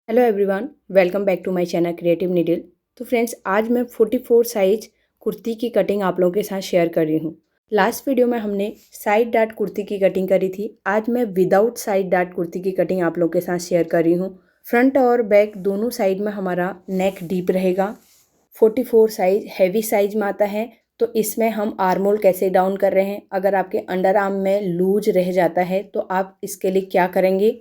Hello everyone, welcome back to my channel creative needle. तो friends, आज मैं 44 size kurti की कटिंग आप लोगों के साथ शेयर कर रही हूँ। लास्ट वीडियो में हमने साइड डार्ट कुर्ती की कटिंग करी थी। आज मैं विदाउट साइड डार्ट कुर्ती की कटिंग आप लोगों के साथ शेयर कर रही हूँ। फ्रंट और बैक दोनों साइड में हमारा नेक डीप रहेगा। 44 साइज हैवी साइज में आता है। तो इसमें हम आर्म होल कैसे डाउन कर रहे हैं, अगर आपके अंडर आर्म में लूज रह जाता है तो आप इसके लिए क्या करेंगे।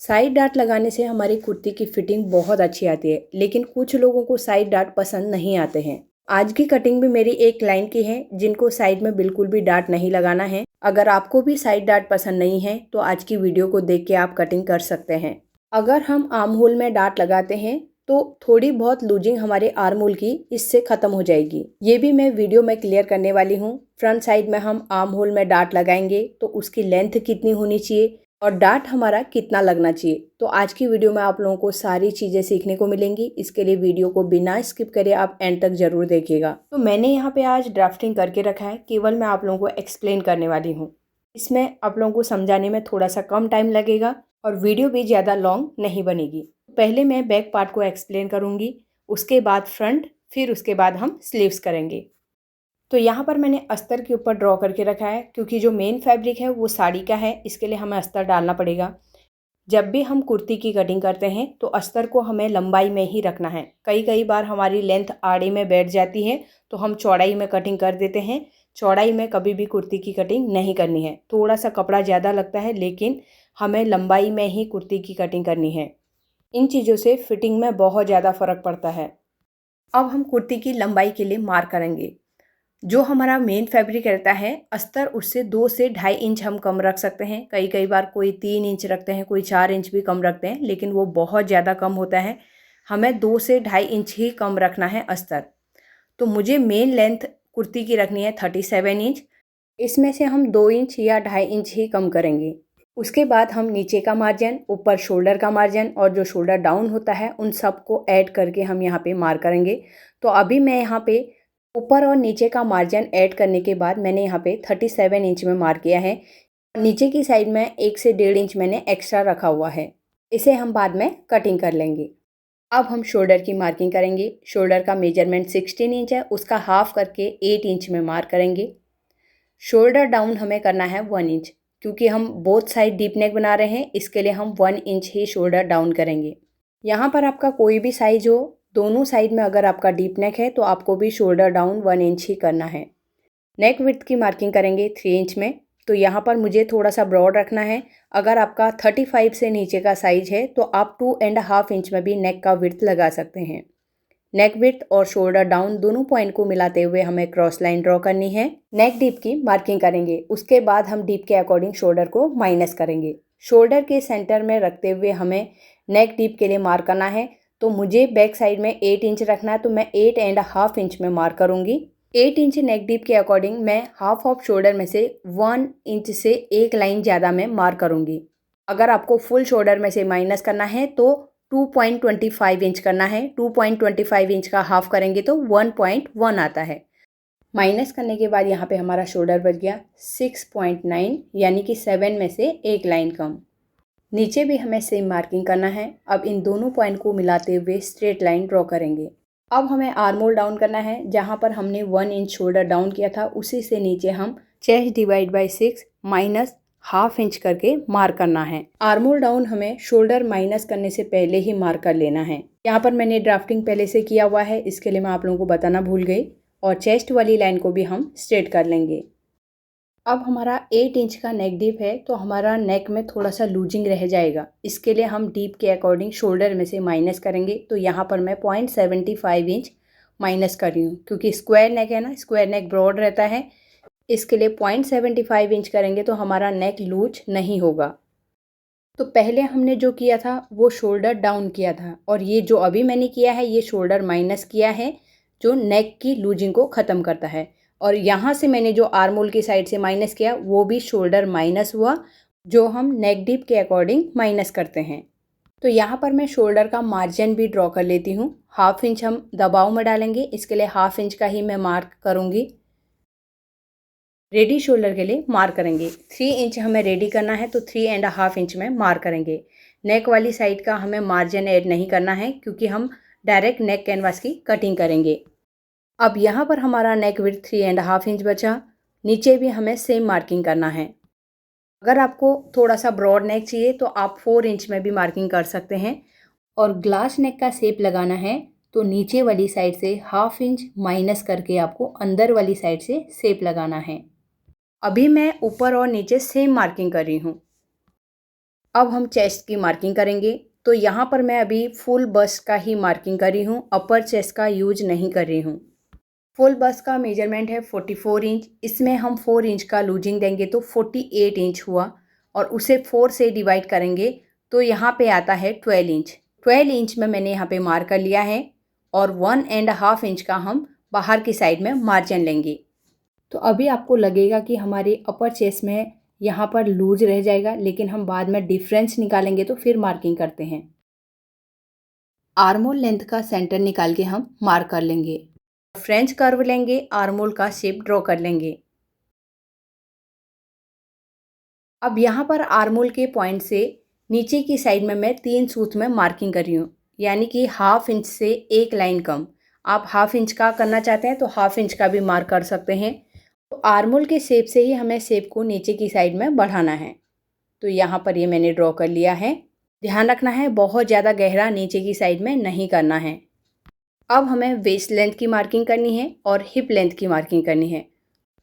साइड डार्ट लगाने से हमारी कुर्ती की फिटिंग बहुत अच्छी आती है, लेकिन कुछ लोगों को साइड डार्ट पसंद नहीं आते हैं। आज की कटिंग भी मेरी एक लाइन की है जिनको साइड में बिल्कुल भी डार्ट नहीं लगाना है। अगर आपको भी साइड डार्ट पसंद नहीं है तो आज की वीडियो को देख के आप कटिंग कर सकते हैं। अगर हम आर्म होल में डार्ट लगाते हैं तो थोड़ी बहुत लूजिंग हमारे आर्म होल की इससे खत्म हो जाएगी। ये भी मैं वीडियो में क्लियर करने वाली हूँ। फ्रंट साइड में हम आर्म होल में डार्ट लगाएंगे तो उसकी लेंथ कितनी होनी चाहिए और डार्ट हमारा कितना लगना चाहिए। तो आज की वीडियो में आप लोगों को सारी चीज़ें सीखने को मिलेंगी। इसके लिए वीडियो को बिना स्किप करे आप एंड तक जरूर देखिएगा। तो मैंने यहाँ पे आज ड्राफ्टिंग करके रखा है, केवल मैं आप लोगों को एक्सप्लेन करने वाली हूँ। इसमें आप लोगों को समझाने में थोड़ा सा कम टाइम लगेगा और वीडियो भी ज़्यादा लॉन्ग नहीं बनेगी। पहले मैं बैक पार्ट को एक्सप्लेन करूँगी, उसके बाद फ्रंट, फिर उसके बाद हम स्लीव्स करेंगे। तो यहाँ पर मैंने अस्तर के ऊपर ड्रॉ करके रखा है, क्योंकि जो मेन फैब्रिक है वो साड़ी का है, इसके लिए हमें अस्तर डालना पड़ेगा। जब भी हम कुर्ती की कटिंग करते हैं तो अस्तर को हमें लंबाई में ही रखना है। कई बार हमारी लेंथ आड़े में बैठ जाती है तो हम चौड़ाई में कटिंग कर देते हैं। चौड़ाई में कभी भी कुर्ती की कटिंग नहीं करनी है। थोड़ा सा कपड़ा ज़्यादा लगता है, लेकिन हमें लंबाई में ही कुर्ती की कटिंग करनी है। इन चीज़ों से फिटिंग में बहुत ज़्यादा फ़र्क पड़ता है। अब हम कुर्ती की लंबाई के लिए मार्क करेंगे। जो हमारा मेन फैब्रिक रहता है अस्तर, उससे 2 से 2.5 इंच हम कम रख सकते हैं। कई बार कोई 3 इंच रखते हैं, कोई 4 इंच भी कम रखते हैं, लेकिन वो बहुत ज़्यादा कम होता है। हमें 2 से 2.5 इंच ही कम रखना है अस्तर। तो मुझे मेन लेंथ कुर्ती की रखनी है 37 इंच। इसमें से हम 2 इंच या 2.5 इंच ही कम करेंगे। उसके बाद हम नीचे का मार्जिन, ऊपर शोल्डर का मार्जिन और जो शोल्डर डाउन होता है उन सबको ऐड करके हम यहाँ पे मार्क करेंगे। तो अभी मैं यहाँ पे ऊपर और नीचे का मार्जिन ऐड करने के बाद मैंने यहाँ पे 37 इंच में मार्क किया है। नीचे की साइड में 1 से 1.5 इंच मैंने एक्स्ट्रा रखा हुआ है। इसे हम बाद में कटिंग कर लेंगे। अब हम शोल्डर की मार्किंग करेंगे। शोल्डर का मेजरमेंट 16 इंच है, उसका हाफ करके 8 इंच में मार्क करेंगे। शोल्डर डाउन हमें करना है 1 इंच, क्योंकि हम बोथ साइड डीप नेक बना रहे हैं, इसके लिए हम 1 इंच ही शोल्डर डाउन करेंगे। यहाँ पर आपका कोई भी साइज हो, दोनों साइड में अगर आपका डीप नेक है तो आपको भी शोल्डर डाउन 1 इंच ही करना है। नेक विड्थ की मार्किंग करेंगे 3 इंच में। तो यहाँ पर मुझे थोड़ा सा ब्रॉड रखना है। अगर आपका 35 से नीचे का साइज है तो आप 2.5 इंच में भी नेक का विड्थ लगा सकते हैं। नेक विड्थ और शोल्डर डाउन दोनों पॉइंट को मिलाते हुए हमें क्रॉस लाइन ड्रॉ करनी है। नेक डीप की मार्किंग करेंगे, उसके बाद हम डीप के अकॉर्डिंग शोल्डर को माइनस करेंगे। शोल्डर के सेंटर में रखते हुए हमें नेक डीप के लिए मार्क करना है। तो मुझे बैक साइड में 8 इंच रखना है, तो मैं 8.5 इंच में मार्क करूंगी। 8 इंच नेक डीप के अकॉर्डिंग मैं हाफ ऑफ शोल्डर में से 1 इंच से एक लाइन ज़्यादा में मार्क करूंगी। अगर आपको फुल शोल्डर में से माइनस करना है तो 2.25 इंच करना है। 2.25 इंच का हाफ करेंगे तो 1.1 आता है। माइनस करने के बाद यहाँ पे हमारा शोल्डर बच गया 6.9, यानी कि 7 में से एक लाइन कम। नीचे भी हमें सेम मार्किंग करना है। अब इन दोनों पॉइंट को मिलाते हुए स्ट्रेट लाइन ड्रॉ करेंगे। अब हमें आर्म होल डाउन करना है। जहाँ पर हमने 1 इंच शोल्डर डाउन किया था, उसी से नीचे हम chest divide by 6 minus half inch करके मार्क करना है। आर्म होल डाउन हमें शोल्डर माइनस करने से पहले ही मार्क कर लेना है। यहाँ पर मैंने ड्राफ्टिंग पहले से किया हुआ है, इसके लिए मैं आप लोगों को बताना भूल गई। और चेस्ट वाली लाइन को भी हम स्ट्रेट कर लेंगे। अब हमारा 8 इंच का नेक डीप है, तो हमारा नेक में थोड़ा सा लूजिंग रह जाएगा। इसके लिए हम डीप के अकॉर्डिंग शोल्डर में से माइनस करेंगे। तो यहाँ पर मैं 0.75 इंच माइनस कर रही हूँ, क्योंकि स्क्वायर नेक है ना, स्क्वायर नेक ब्रॉड रहता है। इसके लिए 0.75 इंच करेंगे तो हमारा नेक लूज नहीं होगा। तो पहले हमने जो किया था वो शोल्डर डाउन किया था, और ये जो अभी मैंने किया है ये शोल्डर माइनस किया है, जो नेक की लूजिंग को ख़त्म करता है। और यहाँ से मैंने जो आर्म होल की साइड से माइनस किया वो भी शोल्डर माइनस हुआ, जो हम नेक डीप के अकॉर्डिंग माइनस करते हैं। तो यहाँ पर मैं शोल्डर का मार्जिन भी ड्रॉ कर लेती हूँ। हाफ इंच हम दबाव में डालेंगे, इसके लिए हाफ इंच का ही मैं मार्क करूँगी। रेडी शोल्डर के लिए मार्क करेंगे। 3 इंच हमें रेडी करना है, तो 3.5 इंच में मार्क करेंगे। नेक वाली साइड का हमें मार्जिन ऐड नहीं करना है क्योंकि हम डायरेक्ट नेक कैनवास की कटिंग करेंगे। अब यहाँ पर हमारा नेक विड्थ 3.5 इंच बचा। नीचे भी हमें सेम मार्किंग करना है। अगर आपको थोड़ा सा ब्रॉड नेक चाहिए तो आप 4 इंच में भी मार्किंग कर सकते हैं। और ग्लास नेक का शेप लगाना है तो नीचे वाली साइड से 1/2 इंच माइनस करके आपको अंदर वाली साइड से शेप लगाना है। अभी मैं ऊपर और नीचे सेम मार्किंग कर रही हूँ। अब हम चेस्ट की मार्किंग करेंगे। तो यहाँ पर मैं अभी फुल बस्ट का ही मार्किंग कर रही हूँ, अपर चेस्ट का यूज नहीं कर रही हूँ। फुल बस्ट का मेजरमेंट है 44 इंच। इसमें हम 4 इंच का लूजिंग देंगे तो 48 इंच हुआ और उसे 4 से डिवाइड करेंगे तो यहाँ पे आता है 12 इंच। 12 इंच में मैंने यहाँ पे मार्क कर लिया है और 1.5 इंच का हम बाहर की साइड में मार्जिन लेंगे। तो अभी आपको लगेगा कि हमारे अपर चेस्ट में यहाँ पर लूज रह जाएगा, लेकिन हम बाद में डिफरेंस निकालेंगे तो फिर मार्किंग करते हैं। आर्मोल लेंथ का सेंटर निकाल के हम मार्क कर लेंगे। फ्रेंच कर्व लेंगे, आर्मोल का शेप ड्रॉ कर लेंगे। अब यहाँ पर आर्मोल के पॉइंट से नीचे की साइड में मैं 3 सूत में मार्किंग कर रही हूँ, यानी कि 1/2 इंच से एक लाइन कम। आप 1/2 इंच का करना चाहते हैं तो 1/2 इंच का भी मार्क कर सकते हैं। तो आर्मोल के शेप से ही हमें शेप को नीचे की साइड में बढ़ाना है। तो यहाँ पर ये मैंने ड्रॉ कर लिया है। ध्यान रखना है बहुत ज़्यादा गहरा नीचे की साइड में नहीं करना है। अब हमें वेस्ट लेंथ की मार्किंग करनी है और हिप लेंथ की मार्किंग करनी है।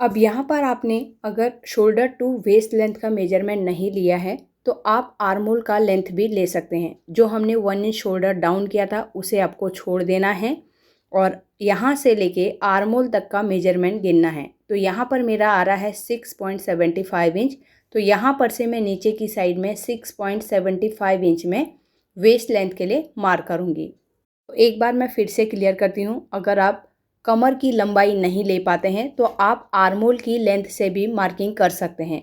अब यहाँ पर आपने अगर शोल्डर टू वेस्ट लेंथ का मेजरमेंट नहीं लिया है तो आप आर्मोल का लेंथ भी ले सकते हैं। जो हमने 1 इंच शोल्डर डाउन किया था उसे आपको छोड़ देना है और यहाँ से लेके आर्मोल तक का मेजरमेंट गिनना है। तो यहाँ पर मेरा आ रहा है 6.75 इंच। तो यहाँ पर से मैं नीचे की साइड में 6.75 इंच में वेस्ट लेंथ के लिए मार्क करूँगी। तो एक बार मैं फिर से क्लियर करती हूँ, अगर आप कमर की लंबाई नहीं ले पाते हैं तो आप आर्मोल की लेंथ से भी मार्किंग कर सकते हैं।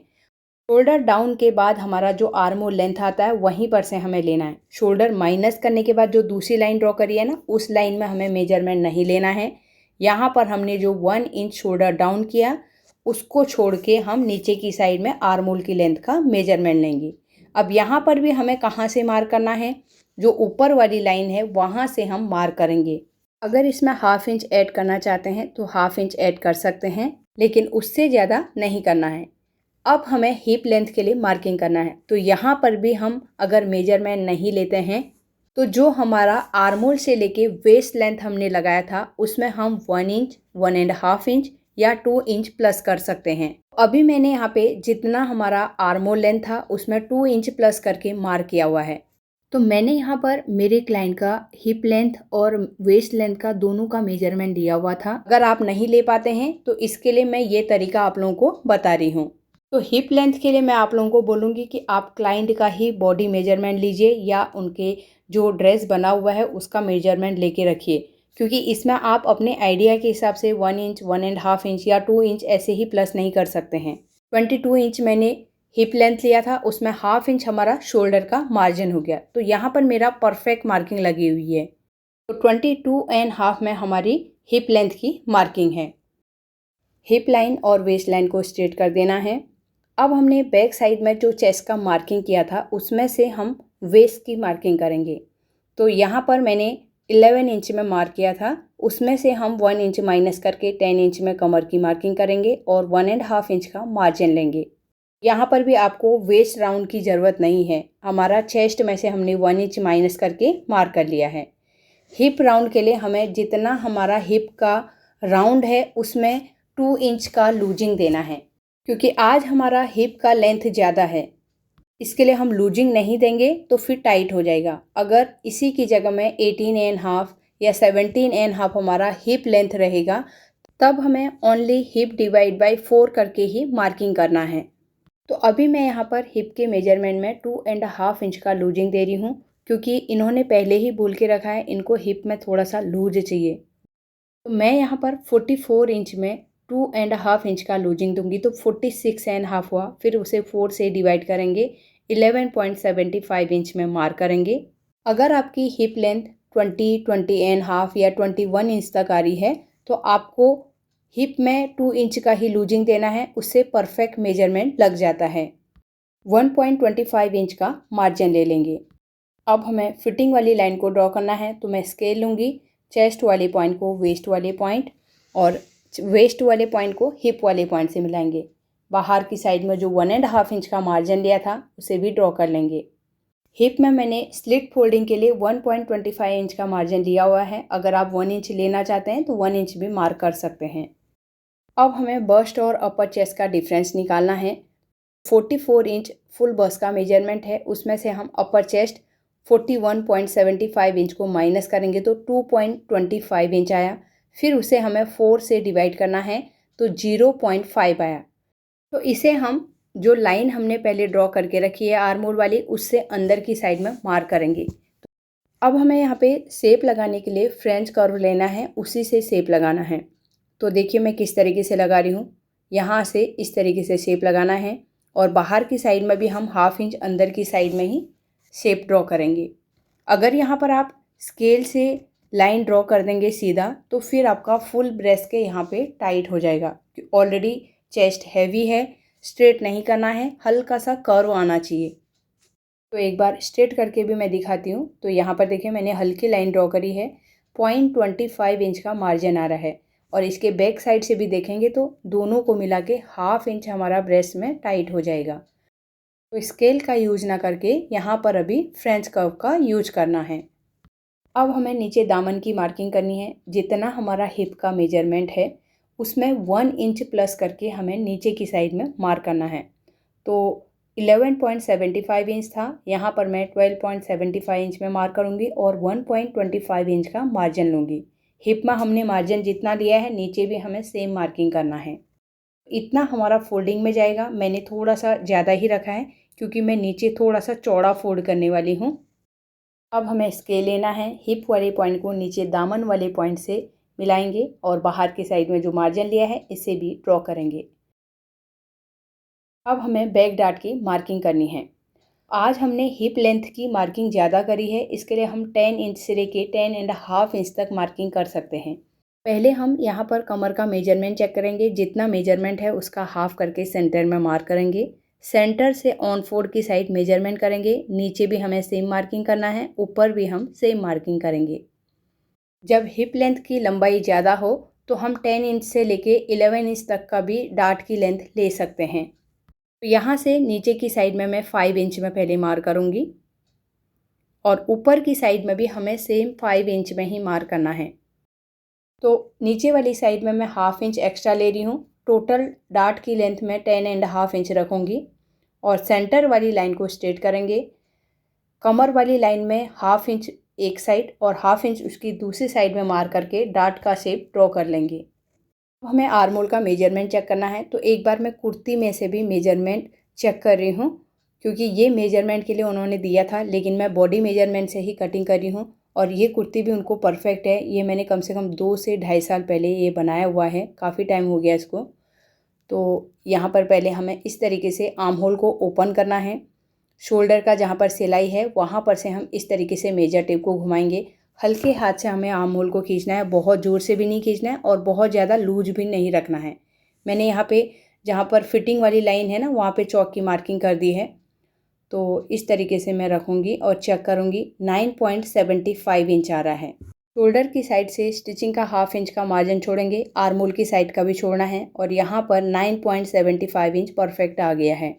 शोल्डर डाउन के बाद हमारा जो आर्मोल लेंथ आता है वहीं पर से हमें लेना है। शोल्डर माइनस करने के बाद जो दूसरी लाइन ड्रॉ करी है ना, उस लाइन में हमें मेजरमेंट नहीं लेना है। यहाँ पर हमने जो 1 इंच शोल्डर डाउन किया उसको छोड़ के हम नीचे की साइड में आर्मोल की लेंथ का मेजरमेंट लेंगे। अब यहाँ पर भी हमें कहाँ से मार्क करना है, जो ऊपर वाली लाइन है वहाँ से हम मार्क करेंगे। अगर इसमें 1/2 इंच ऐड करना चाहते हैं तो 1/2 इंच ऐड कर सकते हैं, लेकिन उससे ज़्यादा नहीं करना है। अब हमें हिप लेंथ के लिए मार्किंग करना है। तो यहाँ पर भी हम अगर मेजरमेंट नहीं लेते हैं तो जो हमारा आर्मोल से लेके वेस्ट लेंथ हमने लगाया था उसमें हम 1 इंच, 1.5 इंच या 2 इंच प्लस कर सकते हैं। अभी मैंने यहाँ पे जितना हमारा आर्मोल लेंथ था उसमें 2 इंच प्लस करके मार्क किया हुआ है। तो मैंने यहाँ पर मेरे क्लाइंट का हिप लेंथ और वेस्ट लेंथ का दोनों का मेजरमेंट दिया हुआ था। अगर आप नहीं ले पाते हैं तो इसके लिए मैं ये तरीका आप लोगों को बता रही हूँ। तो हिप लेंथ के लिए मैं आप लोगों को बोलूँगी कि आप क्लाइंट का ही बॉडी मेजरमेंट लीजिए या उनके जो ड्रेस बना हुआ है उसका मेजरमेंट लेके रखिए, क्योंकि इसमें आप अपने आइडिया के हिसाब से 1 इंच, 1.5 इंच या 2 इंच ऐसे ही प्लस नहीं कर सकते हैं। 22 इंच मैंने हिप लेंथ लिया था, उसमें 1/2 इंच हमारा शोल्डर का मार्जिन हो गया। तो यहाँ पर मेरा परफेक्ट मार्किंग लगी हुई है। तो 22.5 में हमारी हिप लेंथ की मार्किंग है। हिप लाइन और वेस्ट लाइन को स्ट्रेट कर देना है। अब हमने बैक साइड में जो चेस्ट का मार्किंग किया था उसमें से हम वेस्ट की मार्किंग करेंगे। तो यहाँ पर मैंने 11 इंच में मार्क किया था, उसमें से हम 1 इंच माइनस करके 10 इंच में कमर की मार्किंग करेंगे और 1.5 इंच का मार्जिन लेंगे। यहाँ पर भी आपको वेस्ट राउंड की ज़रूरत नहीं है। हमारा चेस्ट में से हमने 1 इंच माइनस करके मार्क कर लिया है। हिप राउंड के लिए हमें जितना हमारा हिप का राउंड है उसमें 2 इंच का लूजिंग देना है, क्योंकि आज हमारा हिप का लेंथ ज़्यादा है। इसके लिए हम लूजिंग नहीं देंगे तो फिर टाइट हो जाएगा। अगर इसी की जगह में 18.5 या 17.5 हमारा हिप लेंथ रहेगा तब हमें ओनली हिप डिवाइड बाय 4 करके ही मार्किंग करना है। तो अभी मैं यहाँ पर हिप के मेजरमेंट में 2.5 इंच का लूजिंग दे रही हूँ, क्योंकि इन्होंने पहले ही बोल के रखा है इनको हिप में थोड़ा सा लूज चाहिए। तो मैं यहाँ पर 44 इंच में 2.5 इंच का लूजिंग दूंगी तो 46.5 हुआ। फिर उसे 4 से डिवाइड करेंगे, 11.75 इंच में मार्क करेंगे। अगर आपकी हिप लेंथ 20.5 या 21 इंच तक आ रही है तो आपको हिप में 2 इंच का ही लूजिंग देना है, उससे परफेक्ट मेजरमेंट लग जाता है। 1.25 इंच का मार्जिन ले लेंगे। अब हमें फिटिंग वाली लाइन को ड्रॉ करना है, तो मैं स्केल लूँगी, चेस्ट वाले पॉइंट को वेस्ट वाले पॉइंट और वेस्ट वाले पॉइंट को हिप वाले पॉइंट से मिलाएंगे। बाहर की साइड में जो 1.5 इंच का मार्जिन लिया था उसे भी ड्रॉ कर लेंगे। हिप में मैंने स्लिट फोल्डिंग के लिए 1.25 इंच का मार्जिन लिया हुआ है। अगर आप 1 इंच लेना चाहते हैं तो 1 इंच भी मार्क कर सकते हैं। अब हमें बस्ट और अपर चेस्ट का डिफरेंस निकालना है। 44 इंच फुल बस्ट का मेजरमेंट है, उसमें से हम अपर चेस्ट 41.75 इंच को माइनस करेंगे तो 2.25 इंच आया। फिर उसे हमें 4 से डिवाइड करना है तो 0.5 आया। तो इसे हम जो लाइन हमने पहले ड्रॉ करके रखी है आर्म वाली, उससे अंदर की साइड में मार्क करेंगे। अब हमें यहाँ पे शेप लगाने के लिए फ्रेंच कर्व लेना है, उसी से शेप लगाना है। तो देखिए मैं किस तरीके से लगा रही हूँ। यहाँ से इस तरीके से शेप लगाना है और बाहर की साइड में भी हम 1/2 इंच अंदर की साइड में ही शेप ड्रॉ करेंगे। अगर यहाँ पर आप स्केल से लाइन ड्रॉ कर देंगे सीधा तो फिर आपका फुल ब्रेस्ट के यहाँ पे टाइट हो जाएगा। ऑलरेडी चेस्ट हैवी है, स्ट्रेट नहीं करना है, हल्का सा कर्व आना चाहिए। तो एक बार स्ट्रेट करके भी मैं दिखाती हूँ। तो यहाँ पर देखिए मैंने हल्की लाइन ड्रॉ करी है, 0.25 इंच का मार्जिन आ रहा है और इसके बैक साइड से भी देखेंगे तो दोनों को मिला के 1/2 इंच हमारा ब्रेस्ट में टाइट हो जाएगा। तो स्केल का यूज ना करके यहाँ पर अभी फ्रेंच कर्व का यूज करना है। अब हमें नीचे दामन की मार्किंग करनी है। जितना हमारा हिप का मेजरमेंट है उसमें 1 इंच प्लस करके हमें नीचे की साइड में मार्क करना है। तो 11.75 इंच था, यहाँ पर मैं 12.75 इंच में मार्क करूँगी और 1.25 इंच का मार्जिन लूँगी। हिप में हमने मार्जिन जितना लिया है नीचे भी हमें सेम मार्किंग करना है। इतना हमारा फोल्डिंग में जाएगा। मैंने थोड़ा सा ज़्यादा ही रखा है क्योंकि मैं नीचे थोड़ा सा चौड़ा फोल्ड करने वाली हूँ। अब हमें स्केल लेना है, हिप वाले पॉइंट को नीचे दामन वाले पॉइंट से मिलाएंगे और बाहर की साइड में जो मार्जिन लिया है इसे भी ड्रॉ करेंगे। अब हमें बैक डार्ट की मार्किंग करनी है। आज हमने हिप लेंथ की मार्किंग ज़्यादा करी है, इसके लिए हम 10 इंच से लेके 10.5 इंच तक मार्किंग कर सकते हैं। पहले हम यहाँ पर कमर का मेजरमेंट चेक करेंगे। जितना मेजरमेंट है उसका हाफ करके सेंटर में मार्क करेंगे। सेंटर से ऑन फोल्ड की साइड मेजरमेंट करेंगे। नीचे भी हमें सेम मार्किंग करना है, ऊपर भी हम सेम मार्किंग करेंगे। जब हिप लेंथ की लंबाई ज़्यादा हो तो हम 10 इंच से लेके 11 इंच तक का भी डार्ट की लेंथ ले सकते हैं। तो यहाँ से नीचे की साइड में मैं 5 इंच में पहले मार्क करूँगी और ऊपर की साइड में भी हमें सेम 5 इंच में ही मार्क करना है। तो नीचे वाली साइड में मैं 1/2 इंच एक्स्ट्रा ले रही हूँ। टोटल डार्ट की लेंथ में 10.5 इंच रखूँगी और सेंटर वाली लाइन को स्ट्रेट करेंगे। कमर वाली लाइन में 1/2 इंच एक साइड और 1/2 इंच उसकी दूसरी साइड में मार्क करके डार्ट का शेप ड्रॉ कर लेंगे। अब हमें आर्म होल का मेजरमेंट चेक करना है। तो एक बार मैं कुर्ती में से भी मेजरमेंट चेक कर रही हूँ क्योंकि ये मेजरमेंट के लिए उन्होंने दिया था, लेकिन मैं बॉडी मेजरमेंट से ही कटिंग कर रही हूँ और ये कुर्ती भी उनको परफेक्ट है। ये मैंने कम से कम 2 से 2.5 साल पहले ये बनाया हुआ है, काफ़ी टाइम हो गया इसको। तो यहाँ पर पहले हमें इस तरीके से आर्म होल को ओपन करना है। शोल्डर का जहाँ पर सिलाई है वहाँ पर से हम इस तरीके से मेजर टेप को घुमाएंगे। हल्के हाथ से हमें आर्म होल को खींचना है, बहुत ज़ोर से भी नहीं खींचना है और बहुत ज़्यादा लूज भी नहीं रखना है। मैंने यहाँ पे जहाँ पर फिटिंग वाली लाइन है ना, वहाँ पे चौक की मार्किंग कर दी है। तो इस तरीके से मैं रखूँगी और चेक करूँगी। 9.75 इंच आ रहा है। शोल्डर की साइड से स्टिचिंग का 1/2 इंच का मार्जिन छोड़ेंगे, आर्म होल की साइड का भी छोड़ना है और यहाँ पर 9.75 इंच परफेक्ट आ गया है।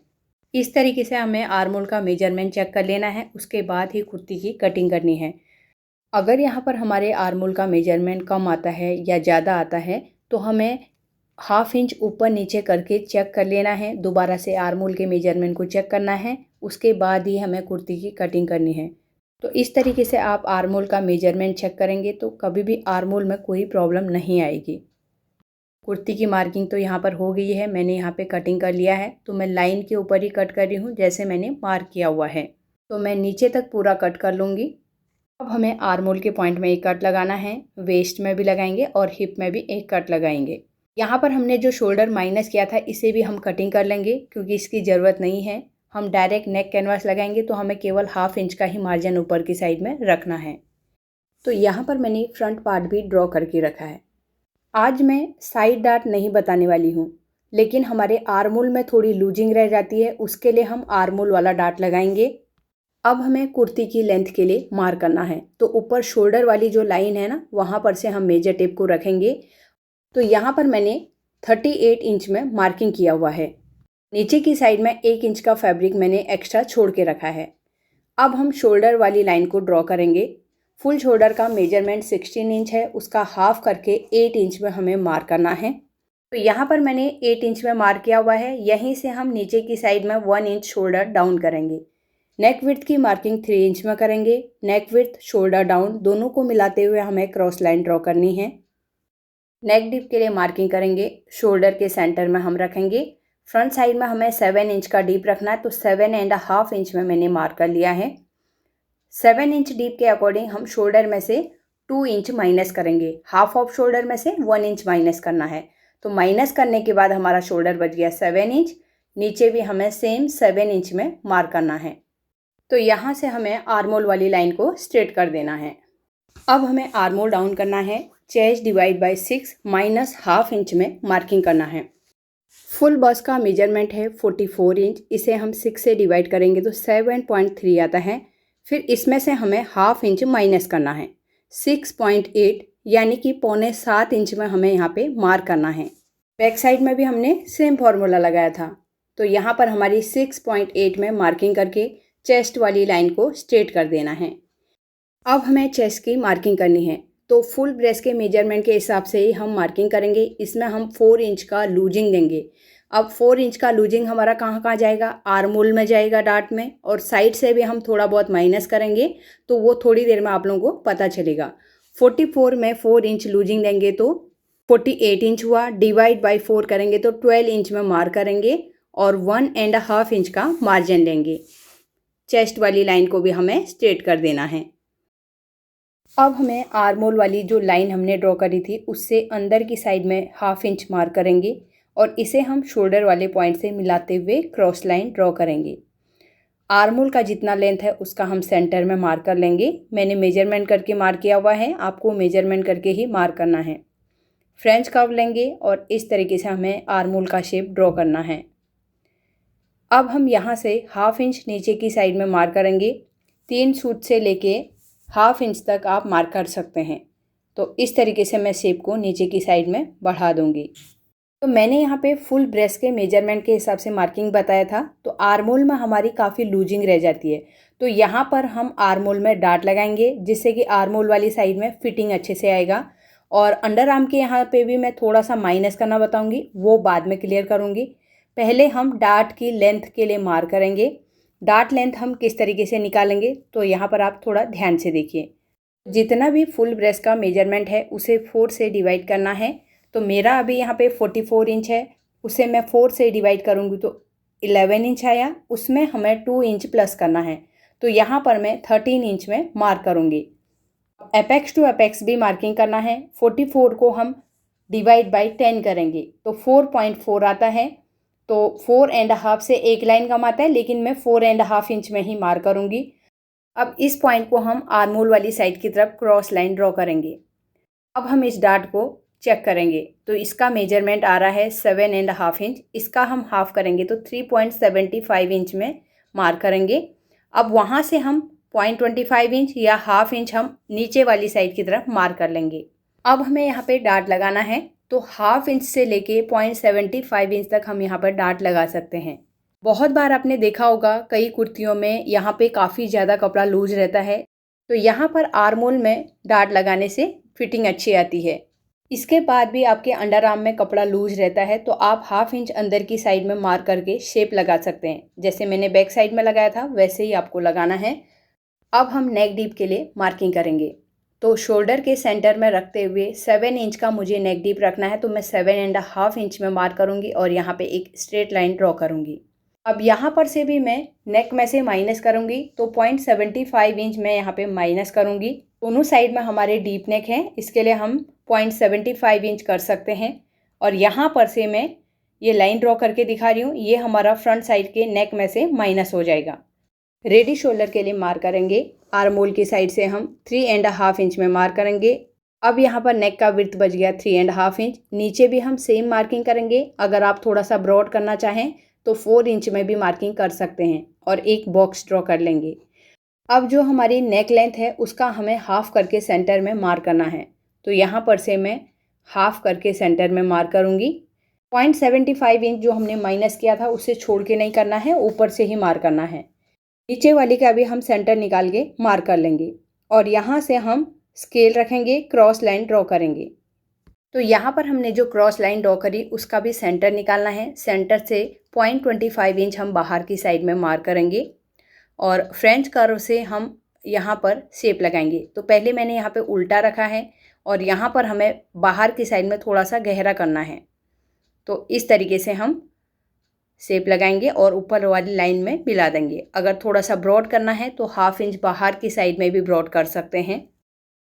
इस तरीके से हमें आर्म होल का मेजरमेंट चेक कर लेना है, उसके बाद ही कुर्ती की कटिंग करनी है। अगर यहाँ पर हमारे आर्म होल का मेजरमेंट कम आता है या ज़्यादा आता है तो हमें 1/2 इंच ऊपर नीचे करके चेक कर लेना है। दोबारा से आर्म होल के मेजरमेंट को चेक करना है, उसके बाद ही हमें कुर्ती की कटिंग करनी है। तो इस तरीके से आप आर्म होल का मेजरमेंट चेक करेंगे तो कभी भी आर्म होल में कोई प्रॉब्लम नहीं आएगी। कुर्ती की मार्किंग तो यहाँ पर हो गई है, मैंने यहाँ पे कटिंग कर लिया है। तो मैं लाइन के ऊपर ही कट कर रही हूँ जैसे मैंने मार्क किया हुआ है। तो मैं नीचे तक पूरा कट कर लूँगी। अब हमें आर्म होल के पॉइंट में एक कट लगाना है, वेस्ट में भी लगाएंगे और हिप में भी एक कट लगाएंगे। यहाँ पर हमने जो शोल्डर माइनस किया था इसे भी हम कटिंग कर लेंगे क्योंकि इसकी ज़रूरत नहीं है। हम डायरेक्ट नेक कैनवास लगाएंगे तो हमें केवल 1/2 इंच का ही मार्जिन ऊपर की साइड में रखना है। तो यहाँ पर मैंने फ्रंट पार्ट भी ड्रॉ करके रखा है। आज मैं साइड डार्ट नहीं बताने वाली हूँ, लेकिन हमारे आर्म होल में थोड़ी लूजिंग रह जाती है, उसके लिए हम आर्म होल वाला डार्ट लगाएंगे। अब हमें कुर्ती की लेंथ के लिए मार्क करना है। तो ऊपर शोल्डर वाली जो लाइन है ना, वहाँ पर से हम मेजर टेप को रखेंगे। तो यहाँ पर मैंने 38 इंच में मार्किंग किया हुआ है। नीचे की साइड में 1 इंच का फैब्रिक मैंने एक्स्ट्रा छोड़ के रखा है। अब हम शोल्डर वाली लाइन को ड्रॉ करेंगे। फुल शोल्डर का मेजरमेंट 16 इंच है, उसका हाफ करके 8 इंच में हमें मार्क करना है। तो यहाँ पर मैंने 8 इंच में मार्क किया हुआ है। यहीं से हम नीचे की साइड में 1 इंच शोल्डर डाउन करेंगे। नेक विड्थ की मार्किंग 3 इंच में करेंगे। नेक विड्थ, शोल्डर डाउन दोनों को मिलाते हुए हमें क्रॉस लाइन ड्रॉ करनी है। नेक डीप के लिए मार्किंग करेंगे। शोल्डर के सेंटर में हम रखेंगे। फ्रंट साइड में हमें 7 इंच का डीप रखना है, तो 7.5 इंच में मैंने मार्क कर लिया है। 7 इंच डीप के अकॉर्डिंग हम शोल्डर में से 2 इंच माइनस करेंगे। हाफ ऑफ शोल्डर में से 1 इंच माइनस करना है। तो माइनस करने के बाद हमारा शोल्डर बच गया 7 इंच। नीचे भी हमें सेम 7 इंच में मार्क करना है। तो यहाँ से हमें आर्मोल वाली लाइन को स्ट्रेट कर देना है। अब हमें आर्मोल डाउन करना है। Chest divide by 6 minus half inch में मार्किंग करना है। फुल बस्ट का मेजरमेंट है 44 इंच। इसे हम 6 से डिवाइड करेंगे तो 7.3 आता है। फिर इसमें से हमें हाफ इंच माइनस करना है। 6.8 यानी कि 6.25 इंच में हमें यहाँ पे मार्क करना है। बैक साइड में भी हमने सेम फॉर्मूला लगाया था। तो यहाँ पर हमारी 6.8 में मार्किंग करके चेस्ट वाली लाइन को स्ट्रेट कर देना है। अब हमें चेस्ट की मार्किंग करनी है। तो फुल ब्रेस्ट के मेजरमेंट के हिसाब से ही हम मार्किंग करेंगे। इसमें हम 4 इंच का लूजिंग देंगे। अब 4 इंच का लूजिंग हमारा कहाँ कहाँ जाएगा? आर्मोल में जाएगा, डार्ट में, और साइड से भी हम थोड़ा बहुत माइनस करेंगे। तो वो थोड़ी देर में आप लोगों को पता चलेगा। 44 में 4 इंच लूजिंग देंगे तो 48 इंच हुआ। डिवाइड बाई 4 करेंगे तो 12 इंच में मार्क करेंगे और 1.5 इंच का मार्जिन लेंगे। चेस्ट वाली लाइन को भी हमें स्ट्रेट कर देना है। अब हमें आर्मोल वाली जो लाइन हमने ड्रॉ करी थी उससे अंदर की साइड में हाफ इंच मार्क करेंगे और इसे हम शोल्डर वाले पॉइंट से मिलाते हुए क्रॉस लाइन ड्रॉ करेंगे। आर्मोल का जितना लेंथ है उसका हम सेंटर में मार्क कर लेंगे। मैंने मेजरमेंट करके मार्क किया हुआ है, आपको मेजरमेंट करके ही मार्क करना है। फ्रेंच कर्व लेंगे और इस तरीके से हमें आर्मोल का शेप ड्रॉ करना है। अब हम यहाँ से हाफ इंच नीचे की साइड में मार्क करेंगे। 3 सूत से लेके हाफ इंच तक आप मार्क कर सकते हैं। तो इस तरीके से मैं शेप को नीचे की साइड में बढ़ा दूंगी। तो मैंने यहाँ पे फुल ब्रेस्ट के मेजरमेंट के हिसाब से मार्किंग बताया था। तो आर्मोल में हमारी काफ़ी लूजिंग रह जाती है, तो यहाँ पर हम आर्मोल में डार्ट लगाएंगे जिससे कि आर्मोल वाली साइड में फिटिंग अच्छे से आएगा। और अंडर आर्म के यहाँ पे भी मैं थोड़ा सा माइनस करना बताऊँगी, वो बाद में क्लियर करूँगी। पहले हम डार्ट की लेंथ के लिए मार्क करेंगे। डार्ट लेंथ हम किस तरीके से निकालेंगे तो यहाँ पर आप थोड़ा ध्यान से देखिए। जितना भी फुल ब्रेस्ट का मेजरमेंट है उसे 4 से डिवाइड करना है। तो मेरा अभी यहाँ पे 44 इंच है, उसे मैं 4 से डिवाइड करूँगी तो 11 इंच आया। उसमें हमें 2 इंच प्लस करना है, तो यहाँ पर मैं 13 इंच में मार्क करूँगी। एपेक्स टू एपेक्स भी मार्किंग करना है। 44 को हम डिवाइड बाई 10 करेंगे तो 4.4 आता है। तो 4.5 से एक लाइन कम आता है, लेकिन मैं 4.5 इंच में ही मार्क करूँगी। अब इस पॉइंट को हम आर्मोल वाली साइड की तरफ क्रॉस लाइन ड्रॉ करेंगे। अब हम इस डार्ट को चेक करेंगे तो इसका मेजरमेंट आ रहा है 7.5 इंच। इसका हम हाफ करेंगे तो 3.75 इंच में मार्क करेंगे। अब वहाँ से हम 0.25 इंच या हाफ इंच हम नीचे वाली साइड की तरफ मार्क कर लेंगे। अब हमें यहाँ पे डार्ट लगाना है, तो हाफ इंच से लेके 0.75 इंच तक हम यहाँ पर डार्ट लगा सकते हैं। बहुत बार आपने देखा होगा कई कुर्तियों में यहाँ पे काफ़ी ज़्यादा कपड़ा लूज रहता है, तो यहाँ पर आर्मोल में डार्ट लगाने से फिटिंग अच्छी आती है। इसके बाद भी आपके अंडर आर्म में कपड़ा लूज रहता है तो आप हाफ इंच अंदर की साइड में मार्क करके शेप लगा सकते हैं। जैसे मैंने बैक साइड में लगाया था वैसे ही आपको लगाना है। अब हम नेक डीप के लिए मार्किंग करेंगे। तो शोल्डर के सेंटर में रखते हुए 7 इंच का मुझे नेक डीप रखना है, तो मैं 7.5 इंच में मार्क करूँगी और यहाँ पे एक स्ट्रेट लाइन ड्रॉ करूँगी। अब यहाँ पर से भी मैं नेक में से माइनस करूँगी, तो 0.75 इंच मैं यहाँ पे माइनस करूँगी। दोनों साइड में हमारे डीप नेक हैं, इसके लिए हम 0.75 इंच कर सकते हैं। और यहाँ पर से मैं ये लाइन ड्रॉ करके दिखा रही हूँ, ये हमारा फ्रंट साइड के नेक में से माइनस हो जाएगा। रेडी शोल्डर के लिए मार्क करेंगे। आर्मोल की साइड से हम 3.5 इंच में मार्क करेंगे। अब यहाँ पर नेक का विड्थ बच गया 3.5 इंच। नीचे भी हम सेम मार्किंग करेंगे। अगर आप थोड़ा सा ब्रॉड करना चाहें तो 4 इंच में भी मार्किंग कर सकते हैं और एक बॉक्स ड्रॉ कर लेंगे। अब जो हमारी नेक लेंथ है उसका हमें हाफ करके सेंटर में मार्क करना है। तो यहाँ पर से मैं हाफ करके सेंटर में मार्क करूँगी। 0.75 इंच जो हमने माइनस किया था उसे छोड़ के नहीं करना है, ऊपर से ही मार्क करना है। नीचे वाली का भी हम सेंटर निकाल के मार्क कर लेंगे और यहाँ से हम स्केल रखेंगे, क्रॉस लाइन ड्रॉ करेंगे। तो यहाँ पर हमने जो क्रॉस लाइन ड्रॉ करी उसका भी सेंटर निकालना है। सेंटर से 0.25 इंच हम बाहर की साइड में मार्क करेंगे और फ्रेंच कर्व से हम यहाँ पर शेप लगाएंगे। तो पहले मैंने यहाँ पे उल्टा रखा है और यहाँ पर हमें बाहर की साइड में थोड़ा सा गहरा करना है। तो इस तरीके से हम शेप लगाएंगे और ऊपर वाली लाइन में मिला देंगे। अगर थोड़ा सा ब्रॉड करना है तो हाफ इंच बाहर की साइड में भी ब्रॉड कर सकते हैं।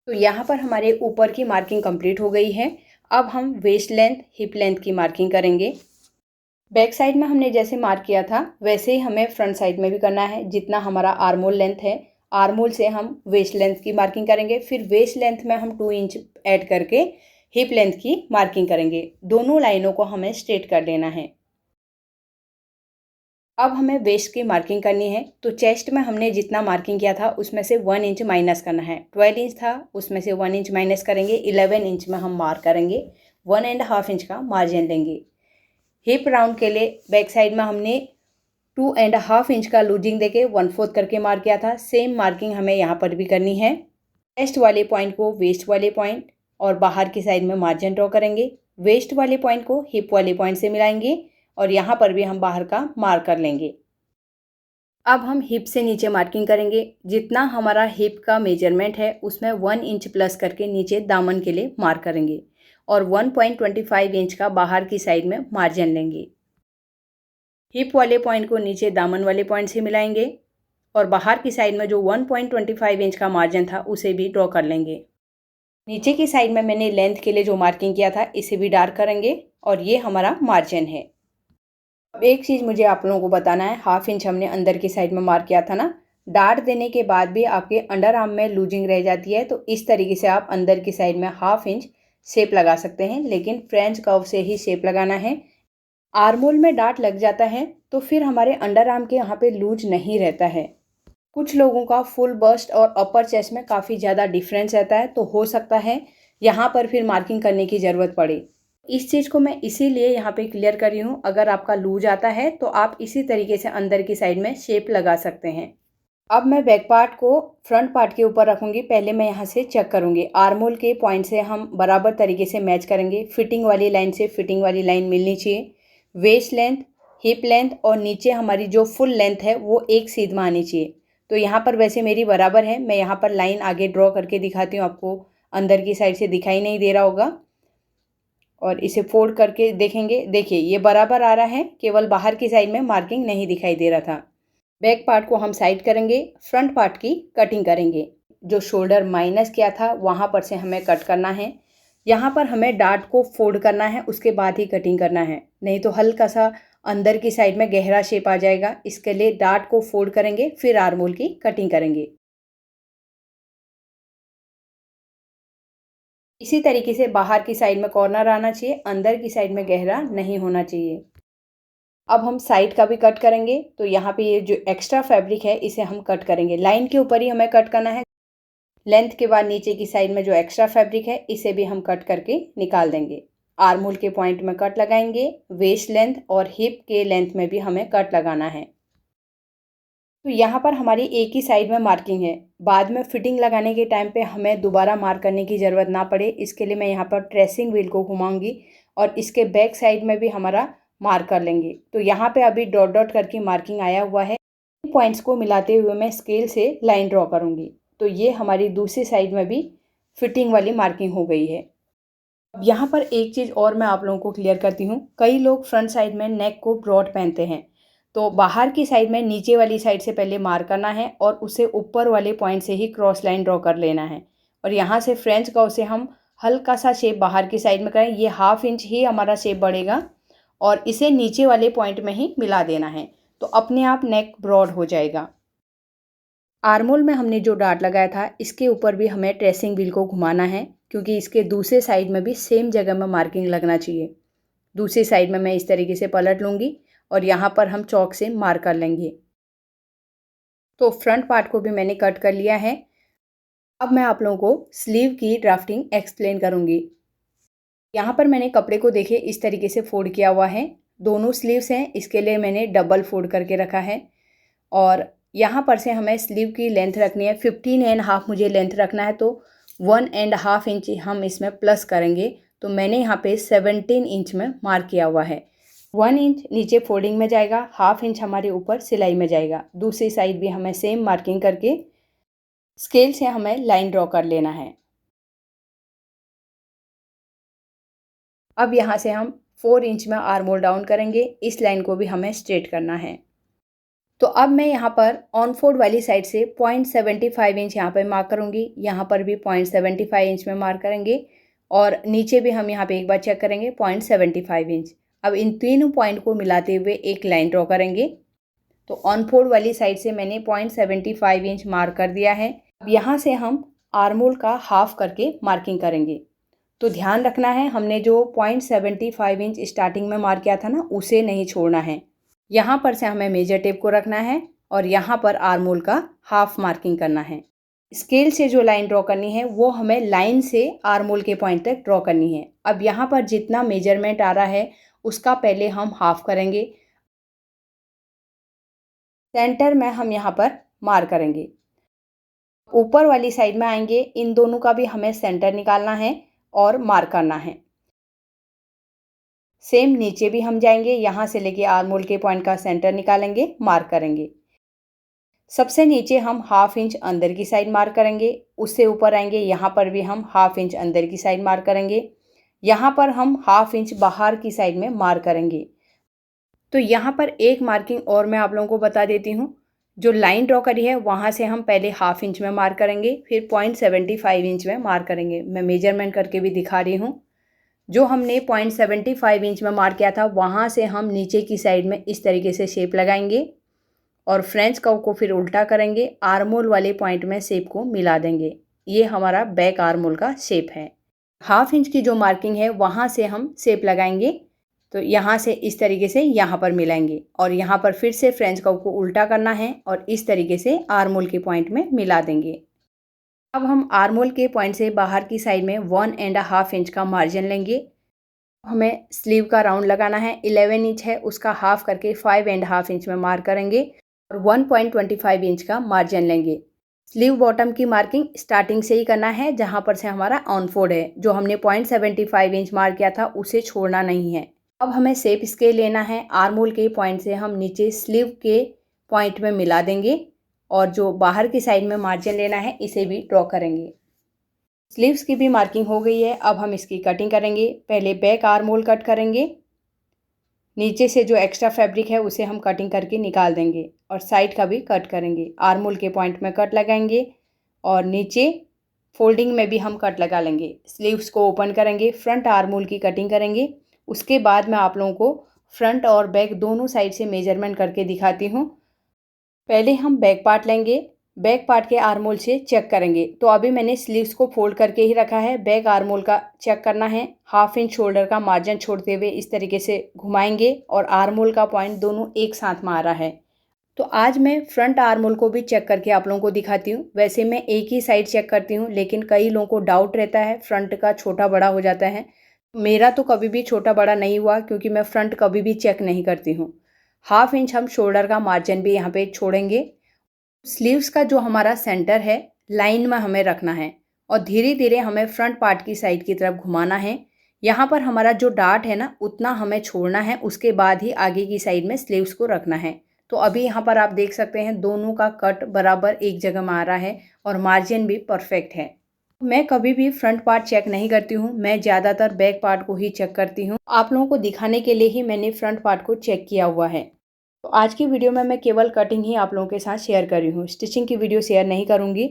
तो यहाँ पर हमारे ऊपर की मार्किंग कंप्लीट हो गई है। अब हम वेस्ट लेंथ, हिप लेंथ की मार्किंग करेंगे। बैक साइड में हमने जैसे मार्क किया था वैसे ही हमें फ्रंट साइड में भी करना है। जितना हमारा आर्मोल लेंथ है, आर्मोल से हम वेस्ट लेंथ की मार्किंग करेंगे। फिर वेस्ट लेंथ में हम 2 इंच ऐड करके हिप लेंथ की मार्किंग करेंगे। दोनों लाइनों को हमें स्ट्रेट कर देना है। अब हमें वेस्ट की मार्किंग करनी है। तो चेस्ट में हमने जितना मार्किंग किया था उसमें से 1 इंच माइनस करना है। 12 इंच था, उसमें से 1 इंच माइनस करेंगे। 11 इंच में हम मार्क करेंगे। 1.5 इंच का मार्जिन लेंगे। हिप राउंड के लिए बैक साइड में हमने 2.5 इंच का लूजिंग देके 1/4 करके मार्क किया था। सेम मार्किंग हमें यहाँ पर भी करनी है। चेस्ट वाले पॉइंट को वेस्ट वाले पॉइंट और बाहर की साइड में मार्जिन ड्रॉ करेंगे। वेस्ट वाले पॉइंट को हिप वाले पॉइंट से मिलाएंगे और यहाँ पर भी हम बाहर का मार्क कर लेंगे। अब हम हिप से नीचे मार्किंग करेंगे। जितना हमारा हिप का मेजरमेंट है उसमें 1 इंच प्लस करके नीचे दामन के लिए मार्क करेंगे और 1.25 इंच का बाहर की साइड में मार्जिन लेंगे। हिप वाले पॉइंट को नीचे दामन वाले पॉइंट से मिलाएंगे और बाहर की साइड में जो 1.25 इंच का मार्जिन था उसे भी ड्रॉ कर लेंगे। नीचे की साइड में मैंने लेंथ के लिए जो मार्किंग किया था इसे भी डार्क करेंगे और ये हमारा मार्जिन है। अब एक चीज़ मुझे आप लोगों को बताना है, 1/2 इंच हमने अंदर की साइड में मार्क किया था ना। डार्ट देने के बाद भी आपके अंडर आर्म में लूजिंग रह जाती है, तो इस तरीके से आप अंदर की साइड में 1/2 इंच शेप लगा सकते हैं, लेकिन फ्रेंच कर्व से ही शेप लगाना है। आर्मोल में डार्ट लग जाता है तो फिर हमारे अंडर आर्म के यहाँ पे लूज नहीं रहता है। कुछ लोगों का फुल बस्ट और अपर चेस्ट में काफ़ी ज़्यादा डिफरेंस रहता है, तो हो सकता है यहाँ पर फिर मार्किंग करने की ज़रूरत पड़े। इस चीज़ को मैं इसीलिए यहाँ पे क्लियर कर रही हूँ। अगर आपका लूज आता है तो आप इसी तरीके से अंदर की साइड में शेप लगा सकते हैं। अब मैं बैक पार्ट को फ्रंट पार्ट के ऊपर रखूँगी। पहले मैं यहाँ से चेक करूँगी। आर्मोल के पॉइंट से हम बराबर तरीके से मैच करेंगे। फिटिंग वाली लाइन से फिटिंग वाली लाइन मिलनी चाहिए। वेस्ट लेंथ, हिप लेंथ और नीचे हमारी जो फुल लेंथ है वो एक सीध में आनी चाहिए। तो यहाँ पर वैसे मेरी बराबर है। मैं यहाँ पर लाइन आगे ड्रॉ करके दिखाती हूँ, आपको अंदर की साइड से दिखाई नहीं दे रहा होगा। और इसे फोल्ड करके देखेंगे, देखिए ये बराबर आ रहा है, केवल बाहर की साइड में मार्किंग नहीं दिखाई दे रहा था। बैक पार्ट को हम साइड करेंगे, फ्रंट पार्ट की कटिंग करेंगे। जो शोल्डर माइनस किया था वहाँ पर से हमें कट करना है। यहाँ पर हमें डार्ट को फोल्ड करना है, उसके बाद ही कटिंग करना है, नहीं तो हल्का सा अंदर की साइड में गहरा शेप आ जाएगा। इसके लिए डार्ट को फोल्ड करेंगे, फिर आर्मोल की कटिंग करेंगे। इसी तरीके से बाहर की साइड में कॉर्नर आना चाहिए, अंदर की साइड में गहरा नहीं होना चाहिए। अब हम साइड का भी कट करेंगे। तो यहाँ पे ये जो एक्स्ट्रा फैब्रिक है इसे हम कट करेंगे। लाइन के ऊपर ही हमें कट करना है। लेंथ के बाद नीचे की साइड में जो एक्स्ट्रा फैब्रिक है इसे भी हम कट करके निकाल देंगे। आर्मोल के पॉइंट में कट लगाएंगे। वेस्ट लेंथ और हिप के लेंथ में भी हमें कट लगाना है। तो यहाँ पर हमारी एक ही साइड में मार्किंग है। बाद में फिटिंग लगाने के टाइम पे हमें दोबारा मार्क करने की ज़रूरत ना पड़े, इसके लिए मैं यहाँ पर ट्रेसिंग व्हील को घुमाऊंगी और इसके बैक साइड में भी हमारा मार्क कर लेंगे। तो यहाँ पे अभी डॉट डॉट करके मार्किंग आया हुआ है। पॉइंट्स को मिलाते हुए मैं स्केल से लाइन ड्रॉ करूँगी। तो ये हमारी दूसरी साइड में भी फिटिंग वाली मार्किंग हो गई है। अब यहाँ पर एक चीज़ और मैं आप लोगों को क्लियर करती हूँ। कई लोग फ्रंट साइड में नेक को ब्रॉड पहनते हैं, तो बाहर की साइड में नीचे वाली साइड से पहले मार्क करना है और उसे ऊपर वाले पॉइंट से ही क्रॉस लाइन ड्रॉ कर लेना है। और यहाँ से फ्रेंच कर्व से हम हल्का सा शेप बाहर की साइड में करें। ये 1/2 इंच ही हमारा शेप बढ़ेगा और इसे नीचे वाले पॉइंट में ही मिला देना है, तो अपने आप नेक ब्रॉड हो जाएगा। आर्मोल में हमने जो डार्ट लगाया था इसके ऊपर भी हमें ट्रेसिंग व्हील को घुमाना है, क्योंकि इसके दूसरे साइड में भी सेम जगह में मार्किंग लगना चाहिए। दूसरी साइड में मैं इस तरीके से पलट लूँगी और यहाँ पर हम चॉक से मार्क कर लेंगे। तो फ्रंट पार्ट को भी मैंने कट कर लिया है। अब मैं आप लोगों को स्लीव की ड्राफ्टिंग एक्सप्लेन करूँगी। यहाँ पर मैंने कपड़े को देखे इस तरीके से फोल्ड किया हुआ है। दोनों स्लीव्स हैं, इसके लिए मैंने डबल फोल्ड करके रखा है। और यहाँ पर से हमें स्लीव की लेंथ रखनी है 15.5 मुझे लेंथ रखना है, तो 1.5 इंच हम इसमें प्लस करेंगे। तो मैंने यहाँ पे 17 इंच में मार्क किया हुआ है। 1 इंच नीचे फोल्डिंग में जाएगा, हाफ इंच हमारे ऊपर सिलाई में जाएगा। दूसरी साइड भी हमें सेम मार्किंग करके स्केल से हमें लाइन ड्रॉ कर लेना है। अब यहाँ से हम 4 इंच में आर्म होल डाउन करेंगे। इस लाइन को भी हमें स्ट्रेट करना है। तो अब मैं यहाँ पर ऑन फोल्ड वाली साइड से 0.75 इंच यहाँ पर मार्क करूँगी। यहाँ पर भी 0.75 इंच में मार्क करेंगे और नीचे भी हम यहाँ पे एक बार चेक करेंगे 0.75 इंच। अब इन तीनों पॉइंट को मिलाते हुए एक लाइन ड्रॉ करेंगे। तो ऑन फोल्ड वाली साइड से मैंने 0.75 इंच मार्क कर दिया है। अब यहाँ से हम आर्म होल का हाफ करके मार्किंग करेंगे। तो ध्यान रखना है, हमने जो 0.75 इंच स्टार्टिंग में मार्क किया था ना, उसे नहीं छोड़ना है। यहाँ पर से हमें मेजर टेप को रखना है और यहाँ पर आर्म होल का हाफ मार्किंग करना है। स्केल से जो लाइन ड्रॉ करनी है वो हमें लाइन से आर्म होल के पॉइंट तक ड्रॉ करनी है। अब यहाँ पर जितना मेजरमेंट आ रहा है उसका पहले हम हाफ करेंगे। सेंटर में हम यहाँ पर मार्क करेंगे। ऊपर वाली साइड में आएंगे, इन दोनों का भी हमें सेंटर निकालना है और मार्क करना है। सेम नीचे भी हम जाएंगे, यहाँ से लेके आर्म होल के पॉइंट का सेंटर निकालेंगे, मार्क करेंगे। सबसे नीचे हम हाफ इंच अंदर की साइड मार्क करेंगे। उससे ऊपर आएंगे, यहाँ पर भी हम हाफ इंच अंदर की साइड मार्क करेंगे। यहाँ पर हम हाफ इंच बाहर की साइड में मार्क करेंगे। तो यहाँ पर एक मार्किंग और मैं आप लोगों को बता देती हूँ। जो लाइन ड्रॉ करी है वहाँ से हम पहले हाफ इंच में मार्क करेंगे, फिर 0.75 इंच में मार्क करेंगे। मैं मेजरमेंट करके भी दिखा रही हूँ। जो हमने 0.75 इंच में मार्क किया था वहाँ से हम नीचे की साइड में इस तरीके से शेप लगाएंगे और फ्रेंच कर्व को फिर उल्टा करेंगे, आर्म होल वाले पॉइंट में शेप को मिला देंगे। ये हमारा बैक आर्म होल का शेप है। हाफ इंच की जो मार्किंग है वहाँ से हम शेप लगाएंगे। तो यहाँ से इस तरीके से यहाँ पर मिलाएंगे और यहाँ पर फिर से फ्रेंच कर्व को उल्टा करना है और इस तरीके से आर्म होल के पॉइंट में मिला देंगे। अब हम आर्म होल के पॉइंट से बाहर की साइड में 1.5 इंच का मार्जिन लेंगे। हमें स्लीव का राउंड लगाना है, 11 इंच है, उसका हाफ करके 5.5 इंच में मार्क करेंगे और 1.25 इंच का मार्जिन लेंगे। स्लीव बॉटम की मार्किंग स्टार्टिंग से ही करना है, जहाँ पर से हमारा ऑन फोल्ड है। जो हमने 0.75 इंच मार्क किया था उसे छोड़ना नहीं है। अब हमें शेप स्केल लेना है। आर्म होल के पॉइंट से हम नीचे स्लीव के पॉइंट में मिला देंगे और जो बाहर की साइड में मार्जिन लेना है इसे भी ड्रॉ करेंगे। स्लीव्स की भी मार्किंग हो गई है। अब हम इसकी कटिंग करेंगे। पहले बैक आर्म होल कट करेंगे। नीचे से जो एक्स्ट्रा फैब्रिक है उसे हम कटिंग करके निकाल देंगे और साइड का भी कट करेंगे। आर्म होल के पॉइंट में कट लगाएंगे और नीचे फोल्डिंग में भी हम कट लगा लेंगे। स्लीव्स को ओपन करेंगे, फ्रंट आर्म होल की कटिंग करेंगे। उसके बाद मैं आप लोगों को फ्रंट और बैक दोनों साइड से मेजरमेंट करके दिखाती हूँ। पहले हम बैक पार्ट लेंगे, बैक पार्ट के आर्म होल से चेक करेंगे। तो अभी मैंने स्लीव्स को फोल्ड करके ही रखा है। बैक आर्म होल का चेक करना है। हाफ इंच शोल्डर का मार्जिन छोड़ते हुए इस तरीके से घुमाएंगे और आर्म होल का पॉइंट दोनों एक साथ में आ रहा है। तो आज मैं फ्रंट आर्म होल को भी चेक करके आप लोगों को दिखाती हूँ। वैसे मैं एक ही साइड चेक करती हूँ, लेकिन कई लोगों को डाउट रहता है, फ्रंट का छोटा बड़ा हो जाता है। मेरा तो कभी भी छोटा बड़ा नहीं हुआ क्योंकि मैं फ्रंट कभी भी चेक नहीं करती हूँ। हाफ इंच हम शोल्डर का मार्जिन भी यहाँ पे छोड़ेंगे। स्लीव्स का जो हमारा सेंटर है लाइन में हमें रखना है और धीरे धीरे हमें फ्रंट पार्ट की साइड की तरफ घुमाना है। यहाँ पर हमारा जो डार्ट है ना उतना हमें छोड़ना है, उसके बाद ही आगे की साइड में स्लीव्स को रखना है। तो अभी यहाँ पर आप देख सकते हैं दोनों का कट बराबर एक जगह में आ रहा है और मार्जिन भी परफेक्ट है। मैं कभी भी फ्रंट पार्ट चेक नहीं करती हूँ, मैं ज़्यादातर बैक पार्ट को ही चेक करती हूँ। आप लोगों को दिखाने के लिए ही मैंने फ्रंट पार्ट को चेक किया हुआ है। तो आज की वीडियो में मैं केवल कटिंग ही आप लोगों के साथ शेयर कर रही हूँ, स्टिचिंग की वीडियो शेयर नहीं करूँगी।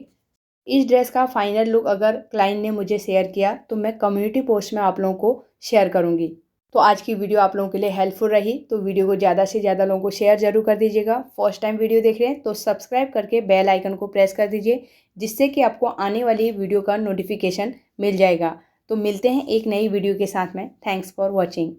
इस ड्रेस का फाइनल लुक अगर क्लाइंट ने मुझे शेयर किया तो मैं कम्युनिटी पोस्ट में आप लोगों को शेयर करूँगी। तो आज की वीडियो आप लोगों के लिए हेल्पफुल रही तो वीडियो को ज़्यादा से ज़्यादा लोगों को शेयर जरूर कर दीजिएगा। फर्स्ट टाइम वीडियो देख रहे हैं तो सब्सक्राइब करके बेल आइकन को प्रेस कर दीजिए, जिससे कि आपको आने वाली वीडियो का नोटिफिकेशन मिल जाएगा। तो मिलते हैं एक नई वीडियो के साथ में। Thanks for watching.